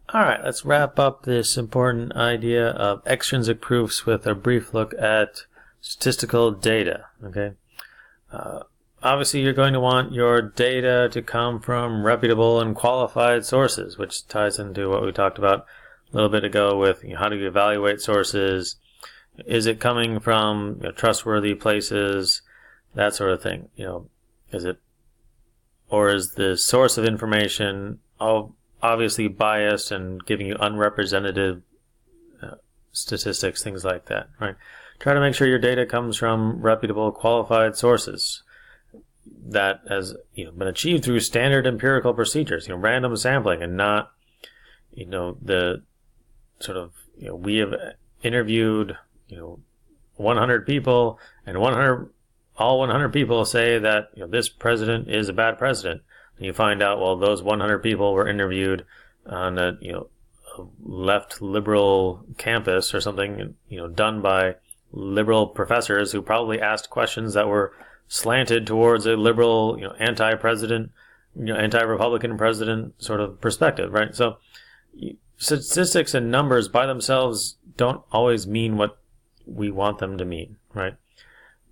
All right, let's wrap up this important idea of extrinsic proofs with a brief look at statistical data. Okay, obviously you're going to want your data to come from reputable and qualified sources, which ties into what we talked about a little bit ago with how do you evaluate sources? Is it coming from trustworthy places? That sort of thing. Is it, or is the source of information obviously biased and giving you unrepresentative statistics, things like that, right? Try to make sure your data comes from reputable, qualified sources that has been achieved through standard empirical procedures, random sampling, and not the sort of we have interviewed 100 people, and all 100 people say that this president is a bad president. And you find out, well, those 100 people were interviewed on a left liberal campus or something, done by liberal professors who probably asked questions that were slanted towards a liberal, anti-president, anti-Republican president sort of perspective, right? So statistics and numbers by themselves don't always mean what we want them to mean, right?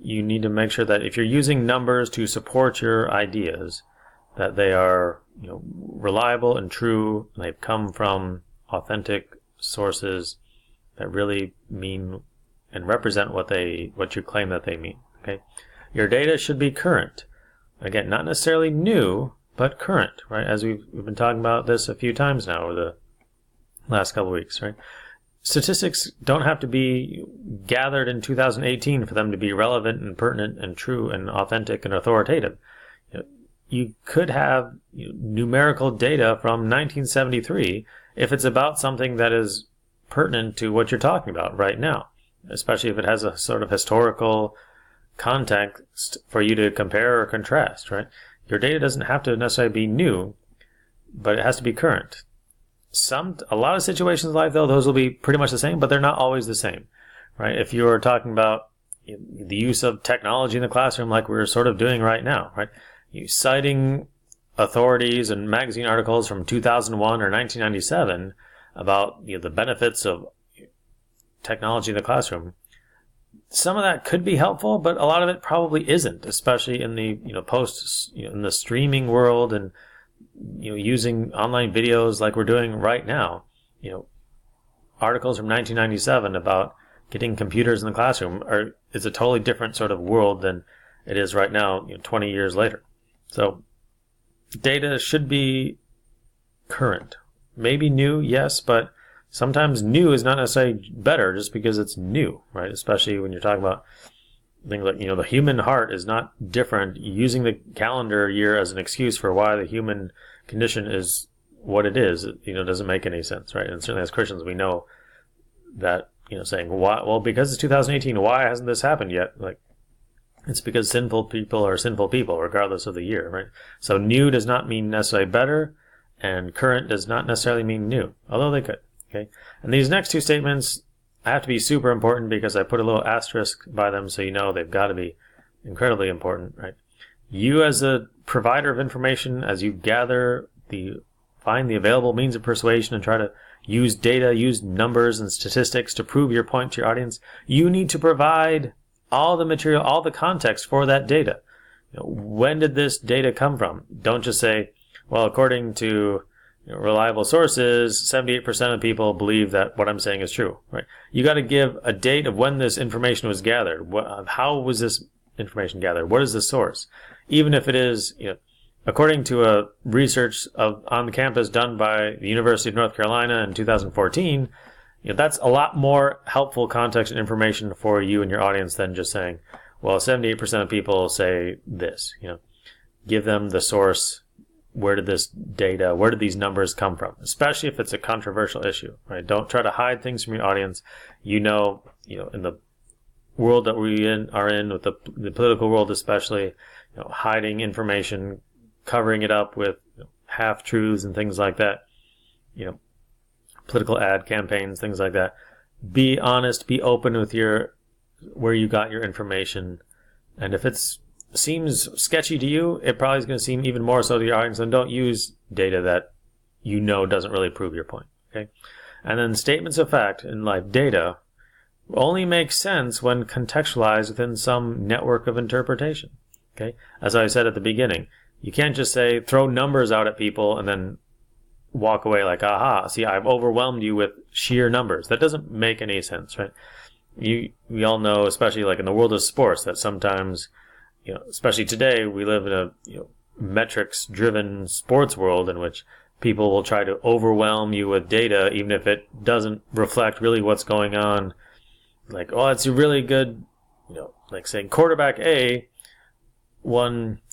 You need to make sure that if you're using numbers to support your ideas, that they are reliable and true, and they've come from authentic sources that really mean and represent what you claim that they mean. Okay, your data should be current. Again, not necessarily new, but current, right? As we've been talking about this a few times now over the last couple of weeks, right? Statistics don't have to be gathered in 2018 for them to be relevant and pertinent and true and authentic and authoritative. You could have numerical data from 1973 if it's about something that is pertinent to what you're talking about right now, especially if it has a sort of historical context for you to compare or contrast, right? Your data doesn't have to necessarily be new, but it has to be current. A lot of situations in life, though, those will be pretty much the same, but they're not always the same, right? If you're talking about the use of technology in the classroom like we're sort of doing right now, right? You citing authorities and magazine articles from 2001 or 1997 about the benefits of technology in the classroom. Some of that could be helpful, but a lot of it probably isn't, especially in the in the streaming world and using online videos like we're doing right now. Articles from 1997 about getting computers in the classroom is a totally different sort of world than it is right now, 20 years later. So data should be current. Maybe new, yes, but sometimes new is not necessarily better just because it's new, right? Especially when you're talking about things like, the human heart is not different. Using the calendar year as an excuse for why the human condition is what it is, doesn't make any sense, right? And certainly as Christians, we know that, saying, why? Well, because it's 2018, why hasn't this happened yet? Like, it's because sinful people are sinful people, regardless of the year, right? So new does not mean necessarily better, and current does not necessarily mean new, although they could, okay? And these next two statements have to be super important because I put a little asterisk by them so they've got to be incredibly important, right? You as a provider of information, as you find the available means of persuasion and try to use data, use numbers and statistics to prove your point to your audience, you need to provide all the material, all the context for that data. When did this data come from? Don't just say, well, according to reliable sources, 78% of people believe that what I'm saying is true, right? You got to give a date of when this information was gathered. How was this information gathered? What is the source? Even if it is, according to a research on the campus done by the University of North Carolina in 2014, that's a lot more helpful context and information for you and your audience than just saying, well, 78% of people say this. Give them the source. Where did these numbers come from? Especially if it's a controversial issue, right? Don't try to hide things from your audience. In the world that we are in, with the political world especially, hiding information, covering it up with half-truths and things like that, political ad campaigns, things like that. Be honest, be open with where you got your information. And if it seems sketchy to you, it probably is going to seem even more so to your audience. And don't use data that doesn't really prove your point. Okay, and then statements of fact in life data only make sense when contextualized within some network of interpretation. Okay, as I said at the beginning, you can't just say throw numbers out at people and then walk away like, aha, see, I've overwhelmed you with sheer numbers. That doesn't make any sense, right? We all know, especially like in the world of sports, that sometimes, especially today, we live in a metrics-driven sports world in which people will try to overwhelm you with data, even if it doesn't reflect really what's going on. Like, oh, it's a really good, like saying quarterback A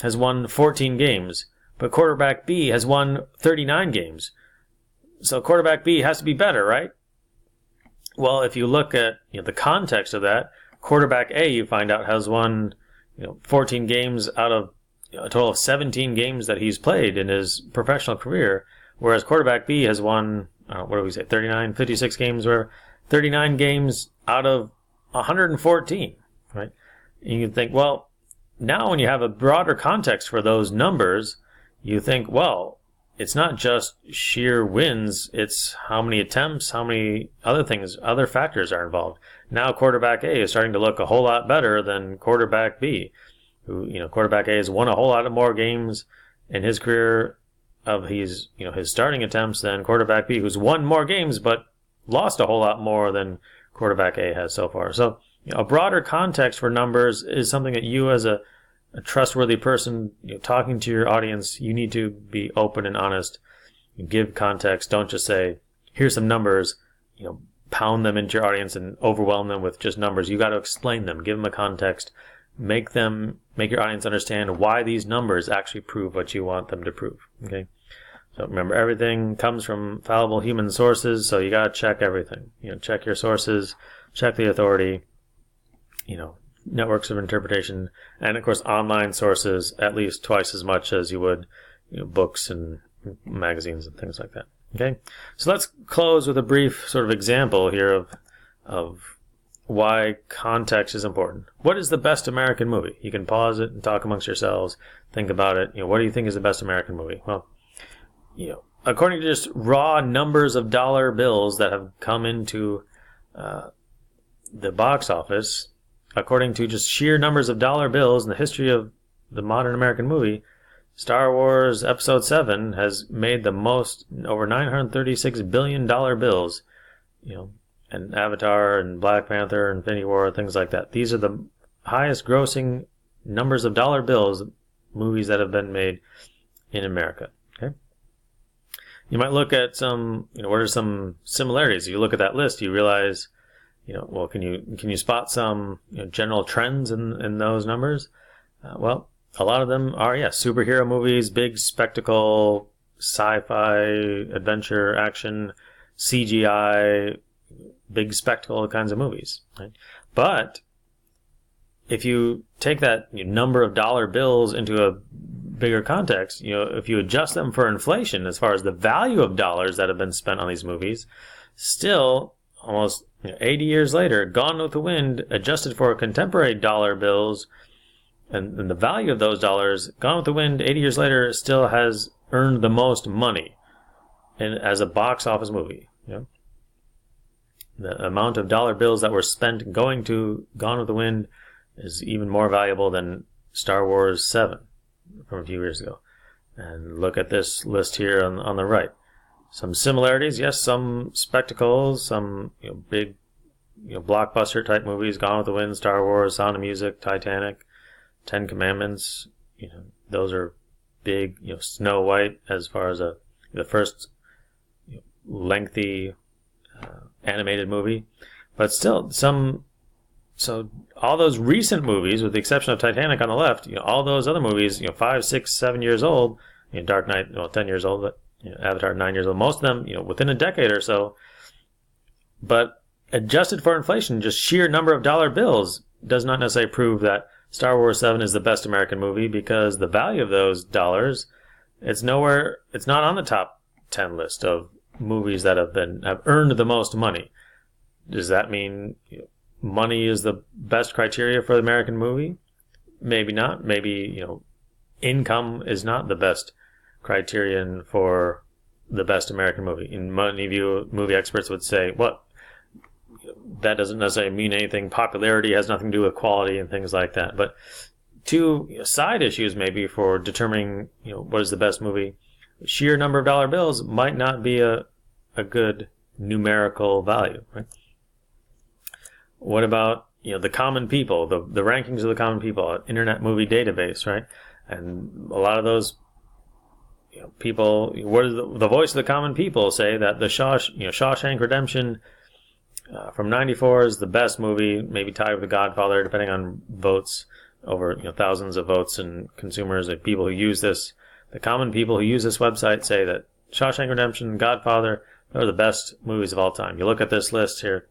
has won 14 games, but quarterback B has won 39 games. So quarterback B has to be better, right? Well, if you look at the context of that, quarterback A, you find out, has won 14 games out of a total of 17 games that he's played in his professional career, whereas quarterback B has won, what do we say, 39, 56 games, or 39 games out of 114, right? And you can think, well, now when you have a broader context for those numbers, you think, well, it's not just sheer wins, it's how many attempts, how many other factors are involved. Now quarterback A is starting to look a whole lot better than quarterback B, who, quarterback A has won a whole lot of more games in his career of his starting attempts than quarterback B, who's won more games but lost a whole lot more than quarterback A has so far. So a broader context for numbers is something that you, as a trustworthy person, talking to your audience, you need to be open and honest. Give context. Don't just say, here's some numbers, pound them into your audience and overwhelm them with just numbers. You got to explain them, give them a context, make your audience understand why these numbers actually prove what you want them to prove. Okay. So remember, everything comes from fallible human sources, so you got to check everything. Check your sources, check the authority, networks of interpretation, and of course online sources at least twice as much as you would books and magazines and things like that. Okay, so let's close with a brief sort of example here of why context is important. What is the best American movie? You can pause it and talk amongst yourselves, think about it. What do you think is the best American movie? Well, according to just raw numbers of dollar bills that have come into the box office, according to just sheer numbers of dollar bills in the history of the modern American movie, Star Wars Episode 7 has made the most, over $936 billion bills, and Avatar and Black Panther, Infinity War, things like that. These are the highest grossing numbers of dollar bills, movies that have been made in America. Okay. You might look at some, what are some similarities? If you look at that list, you realize, well, can you spot some general trends in those numbers? Well, a lot of them are, superhero movies, big spectacle, sci-fi, adventure, action, CGI, big spectacle kinds of movies. Right? But if you take that number of dollar bills into a bigger context, if you adjust them for inflation as far as the value of dollars that have been spent on these movies, still almost 80 years later, Gone with the Wind, adjusted for contemporary dollar bills and the value of those dollars, Gone with the Wind 80 years later still has earned the most money as a box office movie. The amount of dollar bills that were spent going to Gone with the Wind is even more valuable than Star Wars 7 from a few years ago. And look at this list here on the right. Some similarities, yes, some spectacles, some big blockbuster type movies, Gone with the Wind, Star Wars, Sound of Music, Titanic, Ten Commandments, those are big, Snow White as far as the first lengthy animated movie. But still, so all those recent movies, with the exception of Titanic on the left, all those other movies, 5, 6, 7 years old, Dark Knight, 10 years old, but Avatar 9 years old, most of them, within a decade or so. But adjusted for inflation, just sheer number of dollar bills does not necessarily prove that Star Wars 7 is the best American movie, because the value of those dollars, it's not on the top 10 list of movies that have earned the most money. Does that mean money is the best criteria for the American movie? Maybe not. Maybe, income is not the best criterion for the best American movie. And many of you movie experts would say, what? That doesn't necessarily mean anything. Popularity has nothing to do with quality and things like that. But two side issues maybe for determining what is the best movie. Sheer number of dollar bills might not be a good numerical value, right? What about the common people, the rankings of the common people, Internet Movie Database, right? And a lot of those people, what does the voice of the common people say that the Shawshank Redemption from '94 is the best movie, maybe tied with The Godfather, depending on votes, over thousands of votes and consumers and people who use this. The common people who use this website say that Shawshank Redemption, Godfather, are the best movies of all time. You look at this list here,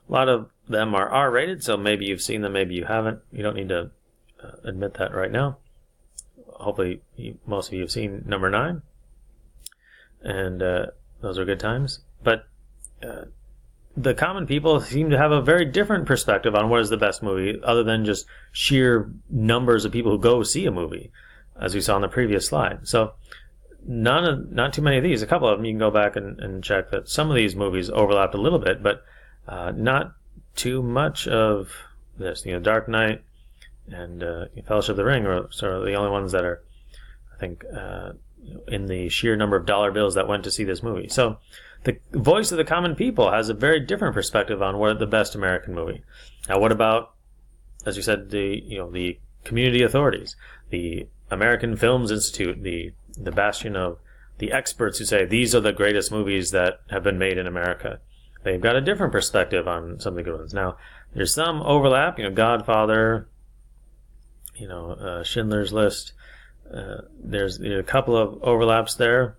a lot of them are R-rated, so maybe you've seen them, maybe you haven't. You don't need to admit that right now. Hopefully, most of you have seen number 9, and those are good times. But the common people seem to have a very different perspective on what is the best movie, other than just sheer numbers of people who go see a movie, as we saw in the previous slide. So not too many of these. A couple of them you can go back and check that some of these movies overlapped a little bit, but not too much of this. Dark Knight and Fellowship of the Ring are sort of the only ones that are, I think, in the sheer number of dollar bills that went to see this movie. So the voice of the common people has a very different perspective on what the best American movie. Now, what about, as you said, the community authorities, the American Films Institute, the bastion of the experts who say these are the greatest movies that have been made in America? They've got a different perspective on some of the good ones. Now, there's some overlap. Godfather, Schindler's List. There's a couple of overlaps there,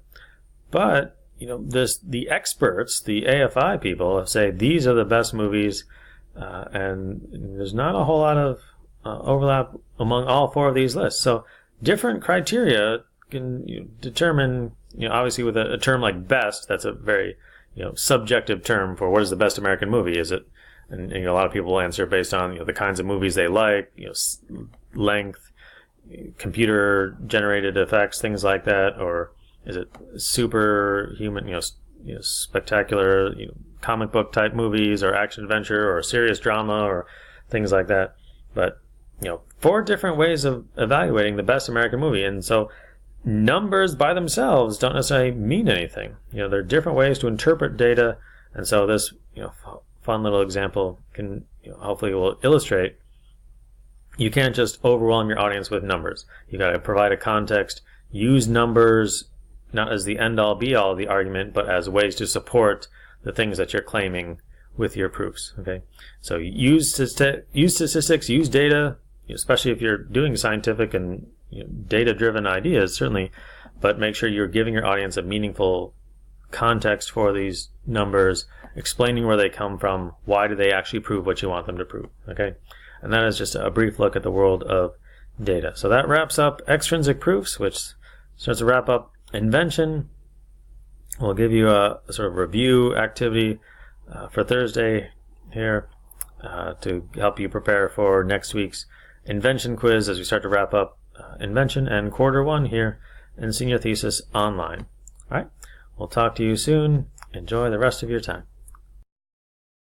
but the experts, the AFI people, say these are the best movies, and there's not a whole lot of overlap among all 4 of these lists. So different criteria can determine. Obviously, with a term like best, that's a very subjective term for what is the best American movie. Is it? And a lot of people will answer based on the kinds of movies they like, length, computer generated effects, things like that, or is it superhuman, spectacular, comic book type movies, or action adventure, or serious drama, or things like that. But 4 different ways of evaluating the best American movie, and so numbers by themselves don't necessarily mean anything. There are different ways to interpret data, and so this fun little example can hopefully will illustrate. You can't just overwhelm your audience with numbers. You got to provide a context. Use numbers not as the end-all be-all of the argument, but as ways to support the things that you're claiming with your proofs. Okay, so use statistics, use data, especially if you're doing scientific and data-driven ideas, certainly, but make sure you're giving your audience a meaningful context for these numbers, explaining where they come from, why do they actually prove what you want them to prove. Okay, and that is just a brief look at the world of data. So that wraps up Extrinsic Proofs, which starts to wrap up Invention. We'll give you a sort of review activity for Thursday here to help you prepare for next week's Invention quiz as we start to wrap up Invention and quarter 1 here in Senior Thesis Online. All right, we'll talk to you soon. Enjoy the rest of your time.